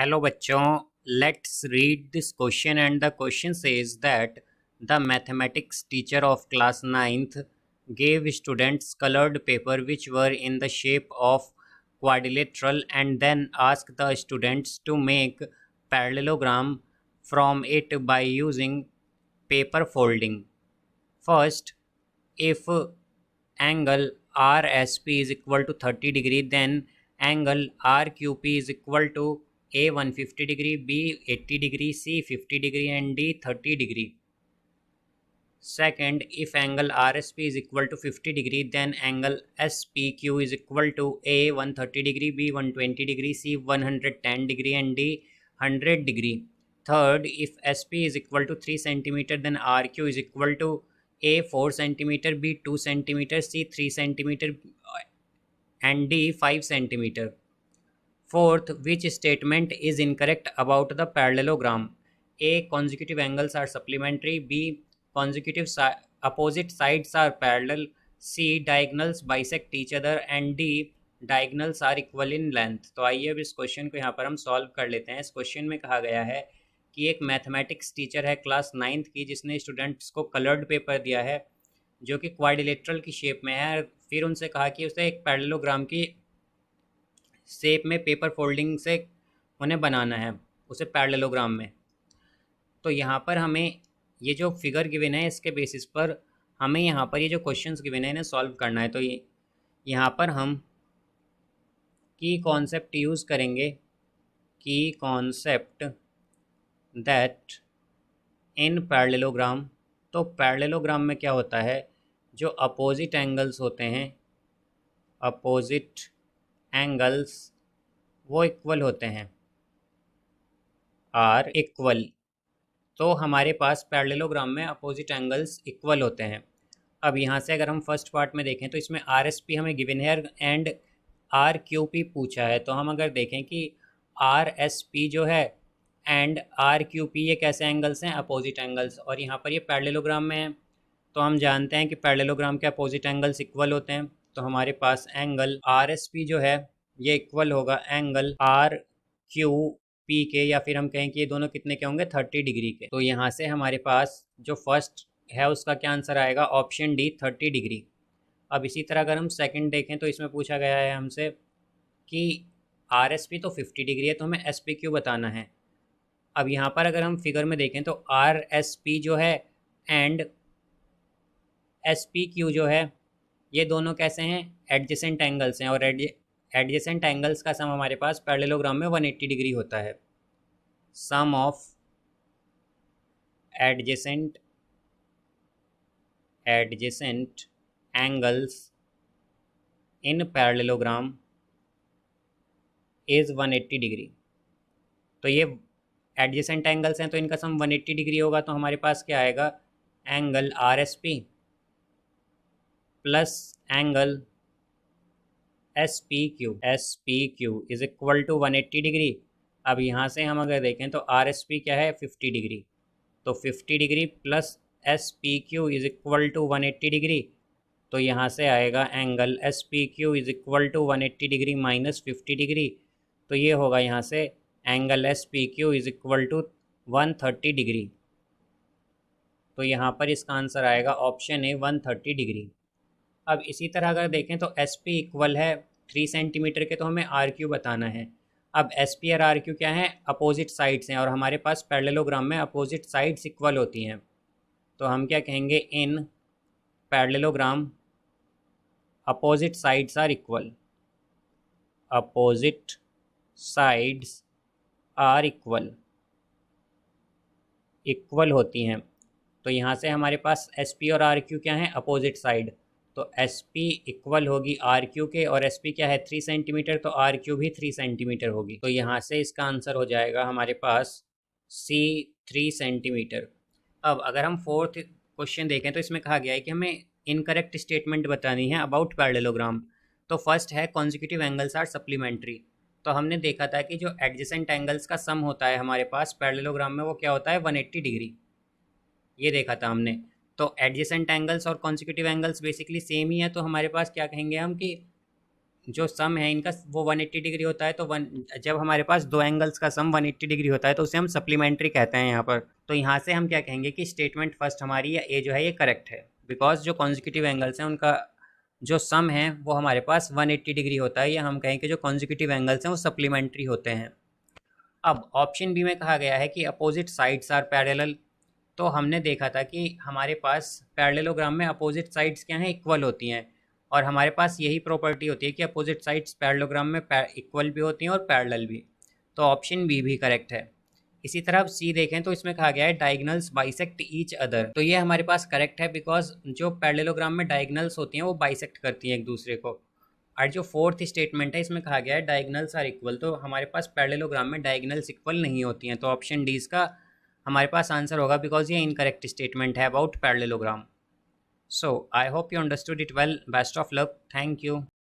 Hello बच्चों, let's read this question and the question says that the mathematics teacher of class 9th gave students colored paper which were in the shape of quadrilateral and then asked the students to make parallelogram from it by using paper folding. First, if angle RSP is equal to 30 degree, then angle RQP is equal to A 150 degree, B 80 degree, C 50 degree and D 30 degree. Second, if angle RSP is equal to 50 degree, then angle SPQ is equal to A 130 degree, B 120 degree, C 110 degree and D 100 degree. Third, if SP is equal to 3 centimeter, then RQ is equal to A 4 centimeter, B 2 centimeter, C 3 centimeter and D 5 centimeter. Fourth, which statement is incorrect about the parallelogram? A. Consecutive angles are supplementary. B. Consecutive opposite sides are parallel. C. Diagonals bisect each other and D. Diagonals are equal in length. तो आइए अब इस question को यहाँ पर हम solve कर लेते हैं। इस क्वेश्चन में कहा गया है कि एक मैथमेटिक्स टीचर है क्लास 9th की, जिसने स्टूडेंट्स को कलर्ड पेपर दिया है जो कि क्वाड्रिलेटरल की शेप में है। फिर उनसे कहा कि उसे एक पैरेललोग्राम की शेप में पेपर फोल्डिंग से उन्हें बनाना है उसे पैरेललोग्राम में। तो यहाँ पर हमें ये जो फिगर गिवन है इसके बेसिस पर हमें यहाँ पर ये जो क्वेश्चंस गिवन है इन्हें सॉल्व करना है। तो ये यहाँ पर हम की कॉन्सेप्ट यूज़ करेंगे, की कॉन्सेप्ट दैट इन पैरेललोग्राम। तो पैरेललोग्राम में क्या होता है, जो अपोजिट एंगल्स होते हैं, अपोजिट एंगल्स वो इक्वल होते हैं, आर इक्वल। तो हमारे पास पैरेललोग्राम में अपोजिट एंगल्स इक्वल होते हैं। अब यहाँ से अगर हम फर्स्ट पार्ट में देखें तो इसमें आर एस पी हमें गिवन है एंड आर क्यू पी पूछा है। तो हम अगर देखें कि आर एस पी जो है एंड आर क्यू पी ये कैसे एंगल्स हैं, अपोजिट एंगल्स, और यहाँ पर ये पैरेललोग्राम में है। तो हम जानते हैं कि पैरेललोग्राम के अपोजिट एंगल्स इक्वल होते हैं। तो हमारे पास एंगल आर एस पी जो है ये इक्वल होगा एंगल आर क्यू पी के, या फिर हम कहें कि ये दोनों कितने के होंगे, 30 डिग्री के। तो यहाँ से हमारे पास जो फर्स्ट है उसका क्या आंसर आएगा, ऑप्शन डी 30 डिग्री। अब इसी तरह अगर हम सेकंड देखें तो इसमें पूछा गया है हमसे कि आर एस पी तो 50 डिग्री है, तो हमें एस पी क्यू बताना है। अब यहाँ पर अगर हम फिगर में देखें तो आर एस पी जो है एंड एस पी क्यू जो है ये दोनों कैसे हैं, एडजेसेंट एंगल्स हैं, और एडजेसेंट एंगल्स का सम हमारे पास पैरेललोग्राम में 180 डिग्री होता है। Sum of adjacent angles in parallelogram is 180 degree. तो ये एडजेसेंट एंगल्स हैं तो इनका सम 180 डिग्री होगा। तो हमारे पास क्या आएगा, angle R S P plus angle S P Q is equal to 180 degree. अब यहाँ से हम अगर देखें तो आर एस पी क्या है, 50 डिग्री। तो 50 degree plus S P Q is equal to 180 degree. तो यहाँ से आएगा angle S P Q is equal to 180 degree minus 50 degree. तो ये होगा यहाँ से angle S P Q is equal to 130 degree. तो यहाँ पर इसका आंसर आएगा ऑप्शन ए 130 डिग्री। अब इसी तरह अगर देखें तो एस पी इक्वल है 3 सेंटीमीटर के, तो हमें आर क्यू बताना है। अब एस पी और आर क्यू क्या है, अपोजिट साइड्स हैं, और हमारे पास पैरेललोग्राम में अपोजिट साइड्स इक्वल होती हैं। तो हम क्या कहेंगे, in parallelogram opposite sides are equal, opposite sides are equal होती हैं। तो यहाँ से हमारे पास एस पी और आर क्यू क्या हैं, अपोजिट साइड। तो एस पी इक्वल होगी आर क्यू के, और एस पी क्या है 3 सेंटीमीटर, तो आर क्यू भी 3 सेंटीमीटर होगी। तो यहाँ से इसका आंसर हो जाएगा हमारे पास सी 3 सेंटीमीटर। अब अगर हम फोर्थ क्वेश्चन देखें तो इसमें कहा गया है कि हमें इनकरेक्ट स्टेटमेंट बतानी है अबाउट पैरेललोग्राम। तो फर्स्ट है कॉन्जिक्यूटिव एंगल्स आर सप्लीमेंट्री। तो हमने देखा था कि जो एडजेसेंट एंगल्स का सम होता है हमारे पास पैरेललोग्राम में वो क्या होता है, 180 डिग्री। ये देखा था हमने। तो एडजेसेंट एंगल्स और कॉन्जिक्यूटिव एंगल्स बेसिकली सेम ही है। तो हमारे पास क्या कहेंगे हम कि जो सम है इनका वो 180 डिग्री होता है, तो जब हमारे पास दो एंगल्स का सम 180 डिग्री होता है तो उसे हम सप्लीमेंट्री कहते हैं यहाँ पर। तो यहाँ से हम क्या कहेंगे कि स्टेटमेंट फर्स्ट हमारी ए जो है ये करेक्ट है, बिकॉज जो कॉन्जिक्यूटिव एंगल्स हैं उनका जो सम है वो हमारे पास 180 डिग्री होता है, या हम कहें कि जो कॉन्जिक्यूटिव एंगल्स हैं वो सप्लीमेंट्री होते हैं। अब ऑप्शन बी में कहा गया है कि अपोजिट साइड्स आर पैरेलल। तो हमने देखा था कि हमारे पास पैरेललोग्राम में अपोजिट साइड्स क्या हैं, इक्वल होती हैं, और हमारे पास यही प्रॉपर्टी होती है कि अपोजिट साइड्स पैरेललोग्राम में इक्वल भी होती हैं और पैरेलल भी। तो ऑप्शन बी भी करेक्ट है। इसी तरह अब सी देखें तो इसमें कहा गया है डायगनल्स बाइसेक्ट ईच अदर। तो ये हमारे पास करेक्ट है, बिकॉज जो पैरेललोग्राम में डायगनल्स होती हैं वो बाइसेक्ट करती हैं एक दूसरे को। और जो फोर्थ स्टेटमेंट है इसमें कहा गया है डायगनल्स आर इक्वल, तो हमारे पास पैरेललोग्राम में डायगनल्स इक्वल नहीं होती हैं, तो ऑप्शन डी इसका हमारे पास आंसर होगा, बिकॉज ये इनकरेक्ट स्टेटमेंट है about parallelogram. So I hope you understood it well. Best of luck. Thank you.